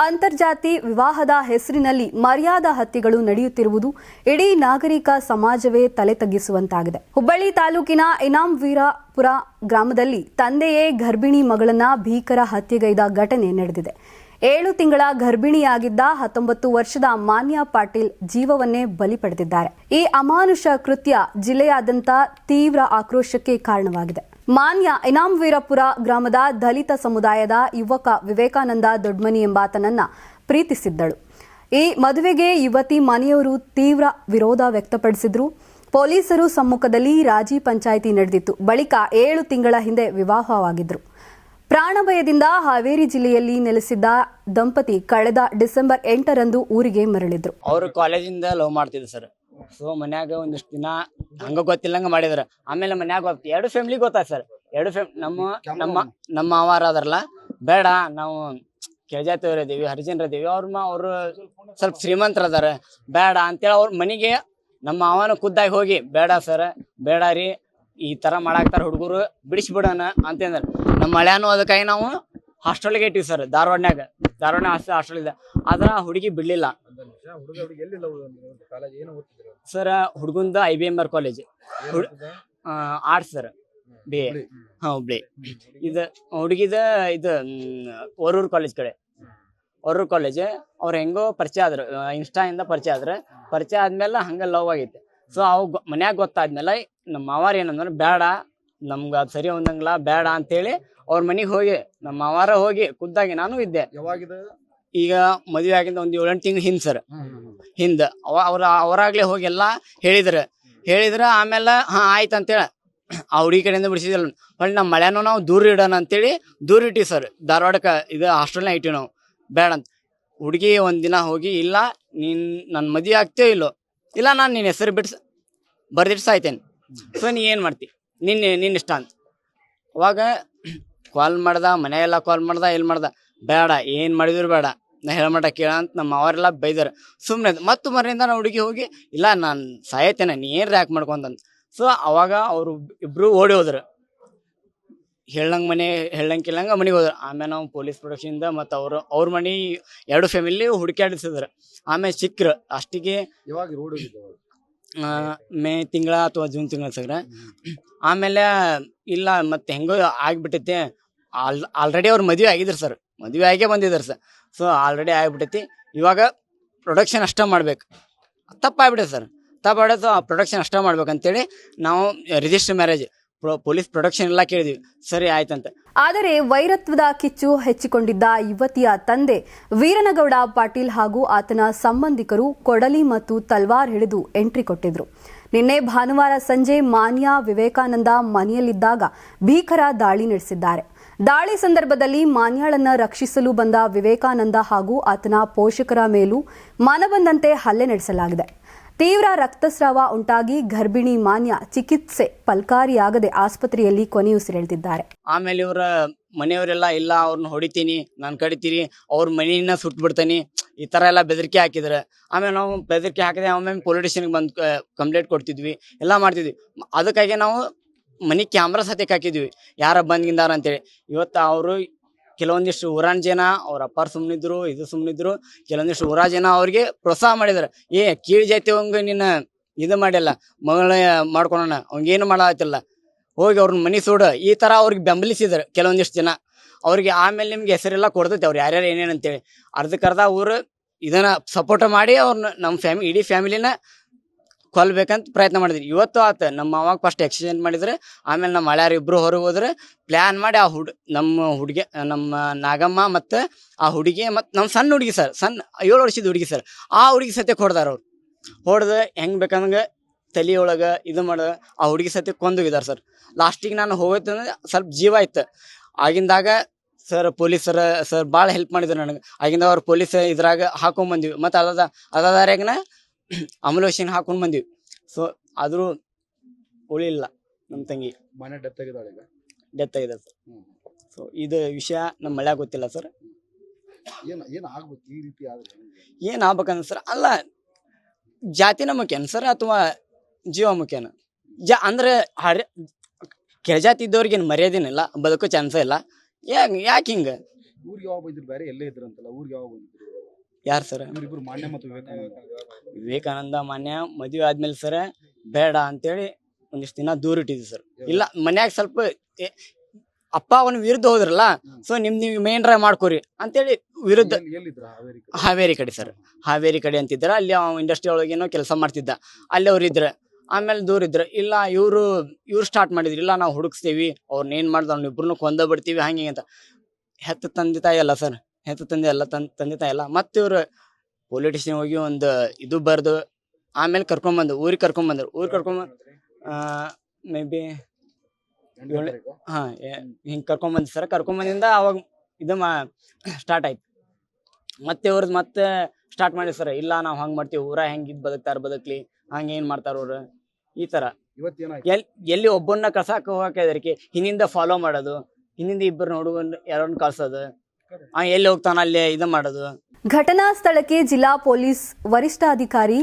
ಅಂತರ್ಜಾತಿ ವಿವಾಹದ ಹೆಸರಿನಲ್ಲಿ ಮರ್ಯಾದಾ ಹತ್ಯೆಗಳು ನಡೆಯುತ್ತಿರುವುದು ಇಡೀ ನಾಗರಿಕ ಸಮಾಜವೇ ತಲೆ ತಗ್ಗಿಸುವಂತಾಗಿದೆ. ಹುಬ್ಬಳ್ಳಿ ತಾಲೂಕಿನ ಇನಾಂವೀರಪುರ ಗ್ರಾಮದಲ್ಲಿ ತಂದೆಯೇ ಗರ್ಭಿಣಿ ಮಗಳನ್ನ ಭೀಕರ ಹತ್ಯೆಗೈದ ಘಟನೆ ನಡೆದಿದೆ. 7 ತಿಂಗಳ ಗರ್ಭಿಣಿಯಾಗಿದ್ದ 19 ವರ್ಷದ ಮಾನ್ಯ ಪಾಟೀಲ್ ಜೀವವನ್ನೇ ಬಲಿ ಪಡೆದಿದ್ದಾರೆ. ಈ ಅಮಾನುಷ ಕೃತ್ಯ ಜಿಲ್ಲೆಯಾದ್ಯಂತ ತೀವ್ರ ಆಕ್ರೋಶಕ್ಕೆ ಕಾರಣವಾಗಿದೆ. ಮಾನ್ಯ ಇನಾಂವೀರಪುರ ಗ್ರಾಮದ ದಲಿತ ಸಮುದಾಯದ ಯುವಕ ವಿವೇಕಾನಂದ ದೊಡ್ಮನಿ ಎಂಬಾತನನ್ನ ಪ್ರೀತಿಸಿದ್ದಳು. ಈ ಮದುವೆಗೆ ಯುವತಿ ಮನೆಯವರು ತೀವ್ರ ವಿರೋಧ ವ್ಯಕ್ತಪಡಿಸಿದ್ರು. ಪೊಲೀಸರು ಸಮ್ಮುಖದಲ್ಲಿ ರಾಜಿ ಪಂಚಾಯಿತಿ ನಡೆದಿತ್ತು. ಬಳಿಕ 7 ತಿಂಗಳ ಹಿಂದೆ ವಿವಾಹವಾಗಿದ್ರು. ಪ್ರಾಣಭಯದಿಂದ ಹಾವೇರಿ ಜಿಲ್ಲೆಯಲ್ಲಿ ನೆಲೆಸಿದ್ದ ದಂಪತಿ ಕಳೆದ ಡಿಸೆಂಬರ್ 8ರಂದು ಊರಿಗೆ ಮರಳಿದ್ರು. ಅವರು ಕಾಲೇಜಿಂದ ಲವ್ ಮಾಡ್ತಿದ್ರು ಸರ್. ಸೊ ಮನ್ಯಾಗ ಒಂದಿಷ್ಟು ದಿನ ಹಂಗ ಗೊತ್ತಿಲ್ಲಂಗ ಮಾಡಿದ್ರ. ಆಮೇಲೆ ಮನ್ಯಾಗ 2 ಫ್ಯಾಮಿಲಿ ಗೊತ್ತಾಯ್ತು ಸರ್. 2 ನಮ್ಮ ಮಾವಾರ ಅದಾರಲ್ಲ, ಬೇಡ ನಾವು ಕೆಳಜಾತಿಯವ್ರ ಇದೀವಿ, ಹರಿಜನರ ಇದೀವಿ, ಅವ್ರು ಸ್ವಲ್ಪ ಶ್ರೀಮಂತರ ಅದಾರ, ಬೇಡ ಅಂತೇಳಿ ಅವ್ರ ಮನೆಗೆ ನಮ್ಮ ಮಾವನ ಖುದ್ದಾಗಿ ಹೋಗಿ ಬೇಡ ಸರ್, ಬೇಡ ರೀ, ಈ ತರ ಮಾಡಾಕ್ತಾರ ಹುಡುಗರು, ಬಿಡಿಸ್ಬಿಡೋಣ ಅಂತಂದ್ರ. ನಮ್ಮ ಮಳ್ಯಾನು ಅದಕ್ಕಾಗಿ ನಾವು ಹಾಸ್ಟೆಲ್ಗೆ ಇಟ್ಟಿವಿ ಸರ್. ಧಾರವಾಡ ಹಾಸ್ಟೆಲ್ ಇದೆ. ಆದ್ರ ಹುಡುಗಿ ಬಿಡ್ಲಿಲ್ಲ ಸರ್. ಹುಡುಗಂದ IBMR college arts sir, BA. Hubli. ಇದು ಹುಡುಗಿದ ಇದು ವರೂರ್ ಕಾಲೇಜ್ ಕಡೆ, ವರೂರ್ ಕಾಲೇಜ್. ಅವ್ರು ಹೆಂಗೋ ಪರಿಚಯ ಆದ್ರು, ಇನ್ಸ್ಟಾಯಿಂದ ಪರಿಚಯ ಆದ್ಮೇಲೆ ಹಂಗ ಲವ್ ಆಗೈತೆ. ಸೊ ಅವ್ ಮನ್ಯಾಗ ಗೊತ್ತಾದ್ಮೇಲೆ ನಮ್ಮ ಮಾವಾರ ಏನಂದ್ರೆ ಬೇಡ, ನಮ್ಗೆ ಅದು ಸರಿ ಹೊಂದಂಗಿಲ್ಲ, ಬೇಡ ಅಂತೇಳಿ ಅವ್ರ ಮನೆಗೆ ಹೋಗಿ ನಮ್ಮ ಮಾವಾರ ಹೋಗಿ ಖುದ್ದಾಗಿ ನಾನು ಇದ್ದೆ. ಈಗ ಮದುವೆ ಆಗಿಂದ ಒಂದು 7-8 ತಿಂಗಳು ಹಿಂದ್ ಸರ್, ಅವರಾಗ್ಲೇ ಹೋಗಿ ಎಲ್ಲಾ ಹೇಳಿದ್ರ. ಆಮೇಲೆ ಆಯ್ತು ಅಂತೇಳಿ ಆ ಹುಡುಗಿ ಕಡೆಯಿಂದ ಬಿಡಿಸಿದಿಲ್ಲ. ಹೊಳ್ಳಿ ನಮ್ಮ ಮಳ್ಯಾನು ನಾವು ದೂರ ಇಡೋಣ ಅಂತೇಳಿ ದೂರ ಇಟ್ಟಿವಿ ಸರ್. ಧಾರವಾಡಕ್ಕೆ ಇದು ಹಾಸ್ಟೆಲ್ನ ಇಟ್ಟಿವಿ ನಾವು, ಬೇಡ ಅಂತ. ಹುಡುಗಿ ಒಂದಿನ ಹೋಗಿ, ಇಲ್ಲ ನೀನ್ ನನ್ನ ಮದುವೆ ಆಗ್ತೇವೋ ಇಲ್ಲೋ, ಇಲ್ಲ ನಾನು ನಿನ್ನ ಹೆಸರು ಬರ್ದಿಟ್ಟು ಸಾಯ್ತೇನೆ, ಸೊ ನೀ ಏನು ಮಾಡ್ತಿ, ನಿನ್ನ ಇಷ್ಟ ಅಂತ. ಅವಾಗ ಕಾಲ್ ಮಾಡ್ದ, ಮನೆಯೆಲ್ಲ ಕಾಲ್ ಮಾಡ್ದ, ಬೇಡ ಏನು ಮಾಡಿದ್ರು ಬೇಡ, ನಾ ಹೇಳಮಟ ಕೇಳ ಅಂತ ನಮ್ಮ ಅವರೆಲ್ಲ ಬೈದಾರ. ಸುಮ್ಮನೆ ಮತ್ತು ಮನೆಯಿಂದ ನಾವು ಹುಡುಗಿ ಹೋಗಿ, ಇಲ್ಲ ನಾನು ಸಾಯತೇನೆ, ನೀ ಏನು ರ್ಯಾಕ್ ಮಾಡ್ಕೊಂತಂತ. ಸೊ ಅವಾಗ ಅವರು ಇಬ್ರು ಓಡಿ ಹೋದ್ರು. ಹೇಳಂಗಿಲ್ಲಂಗ ಮನೆಗೆ ಹೋದ್ರು. ಆಮೇಲೆ ನಾವು ಪೊಲೀಸ್ ಪ್ರೊಟೆಕ್ಷನ್ ಮತ್ತು ಅವ್ರ ಮನೆ 2 ಫ್ಯಾಮಿಲಿ ಹುಡುಕಾಡಿಸಿದ್ರು. ಆಮೇಲೆ ಸಿಕ್ಕ್ರು. ಅಷ್ಟಿಗೆ ಮೇ ತಿಂಗಳ ಅಥವಾ ಜೂನ್ ತಿಂಗಳ ಸಗ್ರ. ಆಮೇಲೆ ಇಲ್ಲ ಮತ್ತೆ ಹೆಂಗೋ ಆಗ್ಬಿಟ್ಟೈತಿ. ಆಲ್ರೆಡಿ ಅವ್ರು ಮದುವೆ ಆಗಿದ್ರು ಸರ್, ಮದುವೆ ಆಗೇ ಬಂದಿದ್ದಾರೆ ಸರ್. So already ಆಗ್ಬಿಟ್ಟೈತಿ. ಇವಾಗ ಪ್ರೊಡಕ್ಷನ್ ಅಷ್ಟ ಮಾಡ್ಬೇಕು. ತಪ್ಪಾಗ್ಬಿಟ್ಟೈತೆ ಸರ್, ತಪ್ಪಾಗ್ಬಿಡೋದು. ಪ್ರೊಡಕ್ಷನ್ ಅಷ್ಟ ಮಾಡ್ಬೇಕಂತೇಳಿ ನಾವು ರಿಜಿಸ್ಟರ್ ಮ್ಯಾರೇಜ್ ಪೊಲೀಸ್ ಪ್ರೊಡಕ್ಷನ್ ಎಲ್ಲ ಕೇಳಿದ್ವಿ. ಸರಿ ಆಯ್ತಂತ. ಆದರೆ ವೈರತ್ವದ ಕಿಚ್ಚು ಹೆಚ್ಚಿಕೊಂಡಿದ್ದ ಯುವತಿಯ ತಂದೆ ವೀರನಗೌಡ ಪಾಟೀಲ್ ಹಾಗೂ ಆತನ ಸಂಬಂಧಿಕರು ಕೊಡಲಿ ಮತ್ತು ತಲ್ವಾರ್ ಹಿಡಿದು ಎಂಟ್ರಿ ಕೊಟ್ಟಿದ್ರು. ನಿನ್ನೆ ಭಾನುವಾರ ಸಂಜೆ ಮಾನ್ಯ ವಿವೇಕಾನಂದ ಮನೆಯಲ್ಲಿದ್ದಾಗ ಭೀಕರ ದಾಳಿ ನಡೆಸಿದ್ದಾರೆ. ದಾಳಿ ಸಂದರ್ಭದಲ್ಲಿ ಮಾನ್ಯಾಳನ್ನ ರಕ್ಷಿಸಲು ಬಂದ ವಿವೇಕಾನಂದ ಹಾಗೂ ಆತನ ಪೋಷಕರ ಮೇಲೂ ಮನಬಂದಂತೆ ಹಲ್ಲೆ ನಡೆಸಲಾಗಿದೆ. ತೀವ್ರ ರಕ್ತಸ್ರಾವ ಉಂಟಾಗಿ ಗರ್ಭಿಣಿ ಮಾನ್ಯ ಚಿಕಿತ್ಸೆ ಫಲಕಾರಿಯಾಗದೆ ಆಸ್ಪತ್ರೆಯಲ್ಲಿ ಕೊನೆಯುಸಿರೆಳೆದಿದ್ದಾರೆ. ಆಮೇಲೆ ಇವರ ಮನೆಯವರೆಲ್ಲ, ಇಲ್ಲ ಅವ್ರನ್ನ ಹೊಡಿತೀನಿ, ನಾನು ಕಡಿತೀನಿ, ಅವ್ರ ಮನೆಯನ್ನ ಸುಟ್ಟು ಬಿಡ್ತೀನಿ, ಈ ತರ ಎಲ್ಲ ಬೆದರಿಕೆ ಹಾಕಿದ್ರೆ. ಆಮೇಲೆ ನಾವು ಬೆದರಿಕೆ ಹಾಕಿದೆ. ಆಮೇಲೆ ಪೊಲೀಸ್ ಸ್ಟೇಷನ್ಗೆ ಬಂದು ಕಂಪ್ಲೇಂಟ್ ಕೊಡ್ತಿದ್ವಿ, ಎಲ್ಲ ಮಾಡ್ತಿದ್ವಿ. ಅದಕ್ಕಾಗಿ ನಾವು ಮನೆ ಕ್ಯಾಮ್ರಾ ಸತ್ಯಕ್ಕೆ ಹಾಕಿದ್ವಿ, ಯಾರ ಬಂದ್ಗಿಂದಾರ ಅಂತೇಳಿ. ಇವತ್ತು ಅವರು ಕೆಲವೊಂದಿಷ್ಟು ಊರಾನ್ ಜನ ಅವ್ರ ಅಪ್ಪಾರು ಸುಮ್ಮನಿದ್ರು, ಇದು ಸುಮ್ಮನಿದ್ರು. ಕೆಲವೊಂದಿಷ್ಟು ಊರ ಜನ ಅವ್ರಿಗೆ ಪ್ರೋತ್ಸಾಹ ಮಾಡಿದಾರೆ. ಕೀಳ್ ಜಾತಿ ಅವಂಗ ನಿನ್ನ ಇದು ಮಾಡಿಲ್ಲ, ಮಗಳ ಮಾಡ್ಕೊಳೋಣ, ಅವಂಗೇನು ಮಾಡತ್ತಿಲ್ಲ, ಹೋಗಿ ಅವ್ರನ್ನ ಮನೆ ಸುಡು, ಈ ತರ ಅವ್ರಿಗೆ ಬೆಂಬಲಿಸಿದ್ರು ಕೆಲವೊಂದಿಷ್ಟು ಜನ ಅವ್ರಿಗೆ. ಆಮೇಲೆ ನಿಮ್ಗೆ ಹೆಸರೆಲ್ಲ ಕೊಡ್ತೈತಿ ಅವ್ರು ಯಾರ್ಯಾರು ಏನೇನಂತೇಳಿ. ಅರ್ಧಕ್ಕರ್ಧ ಊರು ಇದನ್ನ ಸಪೋರ್ಟ್ ಮಾಡಿ ಅವ್ರನ್ನ ನಮ್ಮ ಇಡೀ ಫ್ಯಾಮಿಲಿನ ಕೊಲ್ಬೇಕಂತ ಪ್ರಯತ್ನ ಮಾಡಿದ್ವಿ. ಇವತ್ತು ಆತ ನಮ್ಮ ಅವಾಗ ಫಸ್ಟ್ ಎಕ್ಸ್ಚೇಂಜ್ ಮಾಡಿದ್ರೆ, ಆಮೇಲೆ ನಮ್ಮ ಹಳ್ಯಾರ ಇಬ್ರು ಹೊರಗೆ ಹೋದ್ರೆ ಪ್ಲಾನ್ ಮಾಡಿ ನಮ್ಮ ನಾಗಮ್ಮ ಮತ್ತು ಆ ಹುಡುಗಿ ಮತ್ತು ನಮ್ಮ ಸಣ್ಣ ಹುಡುಗಿ ಸರ್, 7 ವರ್ಷದ ಹುಡುಗಿ ಸರ್, ಆ ಹುಡುಗಿ ಸತ್ಯಕ್ಕೆ ಹೊಡೆದಾರ. ಅವ್ರು ಹೊಡೆದು ಹೆಂಗೆ ಬೇಕಂಗೆ ತಲೆಯೊಳಗೆ ಇದು ಮಾಡ ಆ ಹುಡುಗಿ ಸತ್ಯಕ್ಕೆ ಕೊಂದೋಗಿದ್ದಾರೆ ಸರ್. ಲಾಸ್ಟಿಗೆ ನಾನು ಹೋಗೋದಂದ್ರೆ ಸ್ವಲ್ಪ ಜೀವ ಇತ್ತು. ಆಗಿಂದಾಗ ಸರ್ ಪೊಲೀಸರ ಸರ್ ಭಾಳ ಹೆಲ್ಪ್ ಮಾಡಿದ್ರು ನನಗೆ. ಆಗಿಂದ ಅವ್ರು ಪೊಲೀಸ್ ಇದ್ರಾಗ ಹಾಕೊಂಡ್ಬಂದಿವಿ. ಮತ್ತು ಅದಾರ್ಯಾಗನ ಅಮಲೋಷನ್ ಹಾಕೊಂಡ್ ಬಂದಿವಿ. ಸೊ ಆದ್ರೂ ಉಳಿಲ್ಲ ನಮ್ಮ ತಂಗಿ. ಮನೆ ಡೆತ್ ಆಗಿದೆ ಸರ್. ಸೊ ಇದು ವಿಷಯ ನಮ್ಮ ಮಳ್ಯಾಗ ಗೊತ್ತಿಲ್ಲ ಸರ್. ಏನ್ ಆಗ್ಬೇಕಂದ್ರೆ ಸರ್, ಅಲ್ಲ ಜಾತಿನ ಮುಖ್ಯನ ಸರ್ ಅಥವಾ ಜೀವ ಮುಖ್ಯನ? ಅಂದ್ರೆ ಕೆಳಜಾತಿ ಇದ್ದವ್ರಿಗೇನು ಮರ್ಯಾದೆನಿಲ್ಲ, ಬದುಕೋ ಚಾನ್ಸೇ ಇಲ್ಲ. ಯಾಕೆ ಹಿಂಗೆ ಊರಿಗೆ ಯಾವಾಗ ಬಂದಿದ್ರು? ಬೇರೆ ಎಲ್ಲೇ ಇದ್ರಂತಲ್ಲ, ಊರಿಗೆ ಯಾವಾಗ ಬಂದಿದ್ರು ಯಾರು ಸರ್? ಇವರಿಬ್ರು, ಮಾನ್ಯ ಮತ್ತು ವಿವೇಕಾನಂದ ಮಾನ್ಯ ಮದುವೆ ಆದ್ಮೇಲೆ ಸರ್ ಬೇಡ ಅಂತೇಳಿ ಒಂದಿಷ್ಟು ದಿನ ದೂರ ಇಟ್ಟಿದ್ವಿ ಸರ್. ಇಲ್ಲ ಮನ್ಯಾಗ ಸ್ವಲ್ಪ ಅಪ್ಪ ಅವನ ವಿರುದ್ಧ ಹೋದ್ರಲ್ಲ, ಸೊ ನೀವು ಮೇನ್ ಡ್ರೈವ್ ಮಾಡ್ಕೋರಿ ಅಂತೇಳಿ ವಿರುದ್ಧ. ಎಲ್ಲಿದ್ರ? ಹಾವೇರಿ ಕಡೆ ಸರ್, ಹಾವೇರಿ ಕಡೆ ಅಂತಿದ್ರ. ಅಲ್ಲಿ ಇಂಡಸ್ಟ್ರಿ ಒಳಗೇನೋ ಕೆಲಸ ಮಾಡ್ತಿದ್ದ, ಅಲ್ಲಿ ಅವ್ರು ಇದ್ರ. ಆಮೇಲೆ ದೂರ ಇದ್ರ. ಇಲ್ಲ ಇವ್ರು ಸ್ಟಾರ್ಟ್ ಮಾಡಿದ್ರಿ, ಇಲ್ಲ ನಾವು ಹುಡುಕ್ಸ್ತೇವಿ, ಅವ್ರನ್ನ ಏನ್ ಮಾಡ್ದ ಅವ್ನ ಇಬ್ರು ಕೊಂದ ಬಿಡ್ತೀವಿ ಹಂಗೆ ಅಂತ. ಹೆತ್ತ ತಂದೆ ತಾಯಿ ಅಲ್ಲ ಸರ್, ಹೆತ್ತ ತಂದೆ ಅಲ್ಲ, ತಂದೆ ತಾಯಿ ಅಲ್ಲ. ಮತ್ತೆ ಇವ್ರು ಪೊಲಿಟಿಷಿಯನ್ ಹೋಗಿ ಒಂದು ಇದು ಬರ್ದು ಆಮೇಲೆ ಕರ್ಕೊಂಬಂದು ಊರಿಗೆ ಕರ್ಕೊಂಬಂದ್ರು. ಊರಿಗೆ ಮೇ ಬಿ ಹಿಂಗೆ ಕರ್ಕೊಂಬಂದಿ ಸರ್. ಕರ್ಕೊಂಬಂದಿಂದ ಅವಾಗ ಇದು ಸ್ಟಾರ್ಟ್ ಆಯ್ತು. ಮತ್ತೆ ಇವ್ರದ್ದು ಮತ್ತೆ ಸ್ಟಾರ್ಟ್ ಮಾಡಿ ಸರ್, ಇಲ್ಲ ನಾವು ಹಂಗೆ ಮಾಡ್ತೀವಿ, ಊರ ಹೆಂಗೆ ಬದುಕ್ಲಿ, ಹಂಗೆ ಏನು ಮಾಡ್ತಾರ ಅವ್ರು ಈ ಥರ. ಎಲ್ಲಿ ಒಬ್ಬನ್ನ ಕಳ್ಸಾಕ ಹೋಗಕ್ಕೆ ಹೆದರಿಕೆ, ಹಿಂದಿಂದ ಫಾಲೋ ಮಾಡೋದು, ಹಿಂದಿಂದ ಇಬ್ಬರು ಹುಡುಗರು ಯಾರನ್ನ ಕಳ್ಸೋದು, ಎಲ್ಲಿ ಹೋಗ್ತಾನ ಅಲ್ಲೇ ಇದು ಮಾಡೋದು. ಘಟನಾ ಸ್ಥಳಕ್ಕೆ ಜಿಲ್ಲಾ ಪೊಲೀಸ್ ವರಿಷ್ಠಾಧಿಕಾರಿ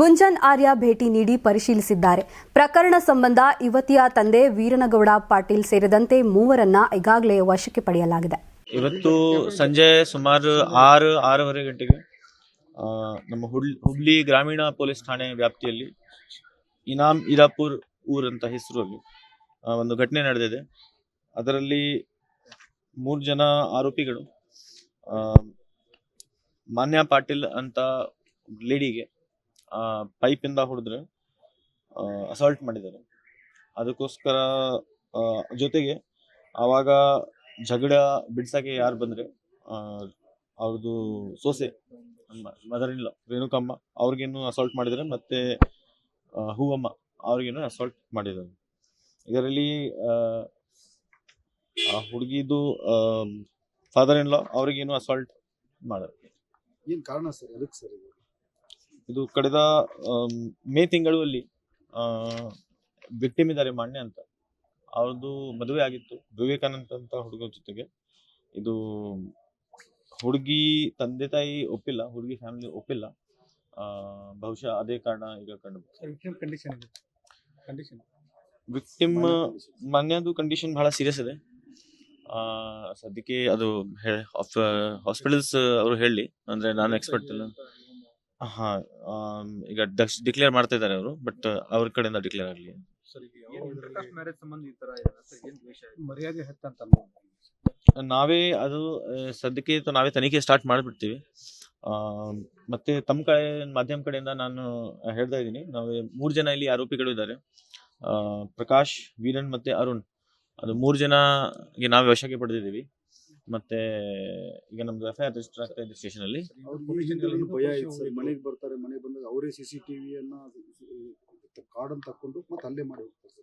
ಗುಂಜನ್ ಆರ್ಯ ಭೇಟಿ ನೀಡಿ ಪರಿಶೀಲಿಸಿದ್ದಾರೆ. ಪ್ರಕರಣ ಸಂಬಂಧ ಯುವತಿಯ ತಂದೆ ವೀರನಗೌಡ ಪಾಟೀಲ್ ಸೇರಿದಂತೆ ಮೂವರನ್ನ ಈಗಾಗಲೇ ವಶಕ್ಕೆ ಪಡೆಯಲಾಗಿದೆ. ಇವತ್ತು ಸಂಜೆ ಸುಮಾರು 6-6:30 ಗಂಟೆಗೆ ನಮ್ಮ ಹುಬ್ಳಿ ಗ್ರಾಮೀಣ ಪೊಲೀಸ್ ಠಾಣೆ ವ್ಯಾಪ್ತಿಯಲ್ಲಿ ಇನಾಮ್ ಇರಾಪುರ್ ಊರಂತ ಹೆಸರಲ್ಲಿ ಒಂದು ಘಟನೆ ನಡೆದಿದೆ. ಅದರಲ್ಲಿ 3 ಜನ ಆರೋಪಿಗಳು ಮಾನ್ಯ ಪಾಟೀಲ್ ಅಂತ ಲೇಡಿಗೆ ಪೈಪಿಂದ ಹೊಡೆದ್ರೆ ಅಸಾಲ್ಟ್ ಮಾಡಿದ್ದಾರೆ. ಅದಕ್ಕೋಸ್ಕರ ಜೊತೆಗೆ ಆವಾಗ ಜಗಳ ಬಿಡ್ಸಕ್ಕೆ ಯಾರು ಬಂದ್ರೆ ಅವ್ರದ್ದು ಸೊಸೆ ಮದರ್ ಇನ್ ಲಾ ರೇಣುಕಮ್ಮ ಅವ್ರಿಗೇನು ಅಸಾಲ್ಟ್ ಮಾಡಿದ್ದಾರೆ, ಮತ್ತೆ ಹೂವಮ್ಮ ಅವ್ರಿಗೇನು ಅಸಾಲ್ಟ್ ಮಾಡಿದ್ದಾರೆ. ಇದರಲ್ಲಿ ಹುಡುಗಿದು ಫಾದರ್ ಇನ್ ಲಾ ಅವ್ರಿಗೇನು ಅಸಾಲ್ಟ್ ಮಾಡಿದ್ದಾರೆ. ಏನ್ ಕಾರಣ ಸರ್? ಎದಕ್ಕೆ ಸರ್ ಇದು ಕಳೆದ ಮೇ ತಿಂಗಳಲ್ಲಿ ವಿಕ್ಟಿಮ್ ಇದ್ದಾರೆ ಮಾನ್ಯ ಅಂತ, ಅವ್ರದ್ದು ಮದುವೆ ಆಗಿತ್ತು ವಿವೇಕಾನಂದ ಅಂತ ಹುಡುಗ ಜೊತೆಗೆ. ಇದು ಹುಡುಗಿ ತಂದೆ ತಾಯಿ ಒಪ್ಪಿಲ್ಲ, ಹುಡುಗಿ ಫ್ಯಾಮಿಲಿ ಒಪ್ಪಿಲ್ಲ. ಬಹುಶಃ ಅದೇ ಕಾರಣ ಈಗ ಕಂಡು. ವಿಕ್ಟಿಮ್ ಮಾನ್ಯದು ಕಂಡೀಷನ್ ಬಹಳ ಸೀರಿಯಸ್ ಇದೆ. ಸದ್ಯಕ್ಕೆ ಅದು ಹಾಸ್ಪಿಟಲ್ಸ್ ಅವರು ಹೇಳಿ, ಅಂದ್ರೆ ನಾನು ಎಕ್ಸ್ಪರ್ಟ್ ಇಲ್ಲ. ಈಗ ಡಿಕ್ಲೇರ್ ಮಾಡ್ತಾ ಇದ್ದಾರೆ ಅವರು, ಬಟ್ ಅವ್ರ ಕಡೆಯಿಂದ ಡಿಕ್ಲೇರ್ ಆಗಲಿ. ನಾವೇ ಅದು ಸದ್ಯಕ್ಕೆ ನಾವೇ ತನಿಖೆ ಸ್ಟಾರ್ಟ್ ಮಾಡಿಬಿಡ್ತೀವಿ. ಮತ್ತೆ ತಮ್ಮ ಕಡೆ ಮಾಧ್ಯಮ ಕಡೆಯಿಂದ ನಾನು ಹೇಳ್ತಾ ಇದ್ದೀನಿ, ನಾವು 3 ಜನ ಇಲ್ಲಿ ಆರೋಪಿಗಳು ಇದ್ದಾರೆ. ಪ್ರಕಾಶ್, ವೀರನ್ ಮತ್ತೆ ಅರುಣ್, ಅದು 3 ಜನಗೆ ನಾವೇ ವಶಕ್ಕೆ ಪಡೆದಿದ್ದೀವಿ. ಮತ್ತೆ ಈಗ ನಮ್ದು FIR ರಿಜಿಸ್ಟರ್ ಆಗ್ತಾ ಇದೆ ಸ್ಟೇಷನ್ ಅಲ್ಲಿ. ಮನೆಗೆ ಬರ್ತಾರೆ, ಮನೆಗೆ ಬಂದಾಗ ಅವರೇ CCTV ಕಾರ್ಡ್ ಅನ್ನು ತಕೊಂಡು ಮತ್ತೆ ಅಲ್ಲೇ ಮಾಡಿ ಹೋಗ್ತಾರೆ.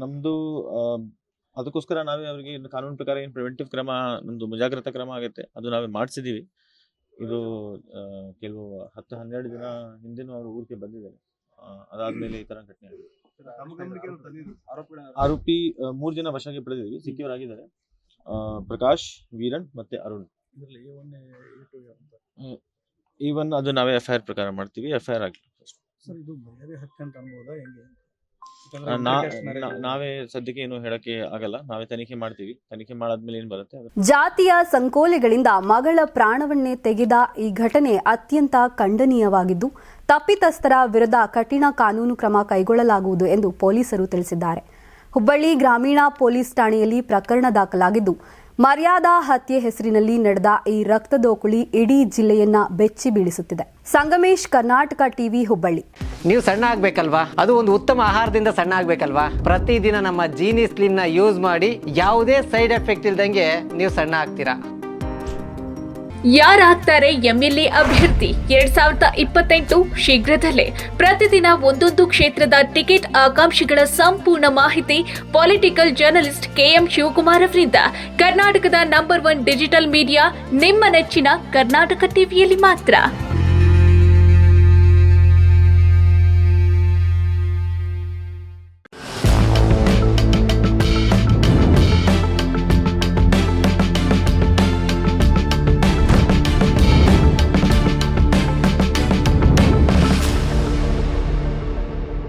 ನಮ್ದು ಅದಕ್ಕೋಸ್ಕರ ನಾವೇ ಅವರಿಗೆ ಕಾನೂನು ಪ್ರಕಾರ ಏನು ಪ್ರಿವೆಂಟಿವ್ ಕ್ರಮ, ನಮ್ದು ಮುಂಜಾಗ್ರತಾ ಕ್ರಮ ಆಗುತ್ತೆ, ಅದು ನಾವೇ ಮಾಡಿಸಿದೀವಿ. ಇದು ಕೆಲವು 10-12 ದಿನ ಹಿಂದೆನೂ ಅವರು ಊರಿಗೆ ಬಂದಿದ್ದಾರೆ. ಅದಾದ್ಮೇಲೆ ಈ ತರ ಘಟನೆ ಆಗಿದೆ. ಆರೋಪಿ 3 ಜನ ವಶಕ್ಕೆ ಪಡೆದಿದ್ದೀವಿ, ಸಿಕ್ಯೂರ್ ಆಗಿದ್ದಾರೆ. ಪ್ರಕಾಶ್, ವೀರನ್ ಮತ್ತೆ ಅರುಣ್. ಈವನ್ ಅದು ನಾವೇ FIR ಪ್ರಕಾರ ಮಾಡ್ತೀವಿ, FIR ಆಗಲಿ. ನಾವೇ ಸದ್ಯಕ್ಕೆ ಏನು ಹೇಳಕ್ಕೆ ಆಗಲ್ಲ, ನಾವೇ ತನಿಖೆ ಮಾಡ್ತೀವಿ. ತನಿಖೆ ಮಾಡಾದ್ಮೇಲೆ ಏನ್ ಬರುತ್ತೆ. ಜಾತಿಯ ಸಂಕೋಲೆಗಳಿಂದ ಮಗಳ ಪ್ರಾಣವನ್ನೇ ತೆಗೆದ ಈ ಘಟನೆ ಅತ್ಯಂತ ಖಂಡನೀಯವಾಗಿದ್ದು, ತಪ್ಪಿತಸ್ಥರ ವಿರುದ್ಧ ಕಠಿಣ ಕಾನೂನು ಕ್ರಮ ಕೈಗೊಳ್ಳಲಾಗುವುದು ಎಂದು ಪೊಲೀಸರು ತಿಳಿಸಿದ್ದಾರೆ. ಹುಬ್ಬಳ್ಳಿ ಗ್ರಾಮೀಣ ಪೊಲೀಸ್ ಠಾಣೆಯಲ್ಲಿ ಪ್ರಕರಣ ದಾಖಲಾಗಿದ್ದು, ಮರ್ಯಾದಾ ಹತ್ಯೆ ಹೆಸರಿನಲ್ಲಿ ನಡೆದ ಈ ರಕ್ತದೋಕುಳಿ ಇಡೀ ಜಿಲ್ಲೆಯನ್ನ ಬೆಚ್ಚಿ ಬೀಳಿಸುತ್ತಿದೆ. ಸಂಗಮೇಶ್, ಕರ್ನಾಟಕ ಟಿವಿ, ಹುಬ್ಬಳ್ಳಿ. ನೀವು ಸಣ್ಣ ಆಗ್ಬೇಕಲ್ವಾ? ಅದು ಒಂದು ಉತ್ತಮ ಆಹಾರದಿಂದ ಸಣ್ಣ ಆಗ್ಬೇಕಲ್ವಾ? ಪ್ರತಿದಿನ ನಮ್ಮ ಜೀನಿ ಸ್ಲಿಮ್ ನ ಯೂಸ್ ಮಾಡಿ ಯಾವುದೇ ಸೈಡ್ ಎಫೆಕ್ಟ್ ಇಲ್ದಂಗೆ ನೀವು ಸಣ್ಣ ಆಗ್ತೀರಾ. ಯಾರಾಗ್ತಾರೆ MLA ಅಭ್ಯರ್ಥಿ 2028 ಶೀಘ್ರದಲ್ಲೇ. ಪ್ರತಿದಿನ ಒಂದೊಂದು ಕ್ಷೇತ್ರದ ಟಿಕೆಟ್ ಆಕಾಂಕ್ಷಿಗಳ ಸಂಪೂರ್ಣ ಮಾಹಿತಿ ಪೊಲಿಟಿಕಲ್ ಜರ್ನಲಿಸ್ಟ್ KM ಶಿವಕುಮಾರ್ ಅವರಿಂದ. ಕರ್ನಾಟಕದ ನಂಬರ್ 1 ಡಿಜಿಟಲ್ ಮೀಡಿಯಾ ನಿಮ್ಮ ನೆಚ್ಚಿನ ಕರ್ನಾಟಕ ಟಿವಿಯಲ್ಲಿ ಮಾತ್ರ.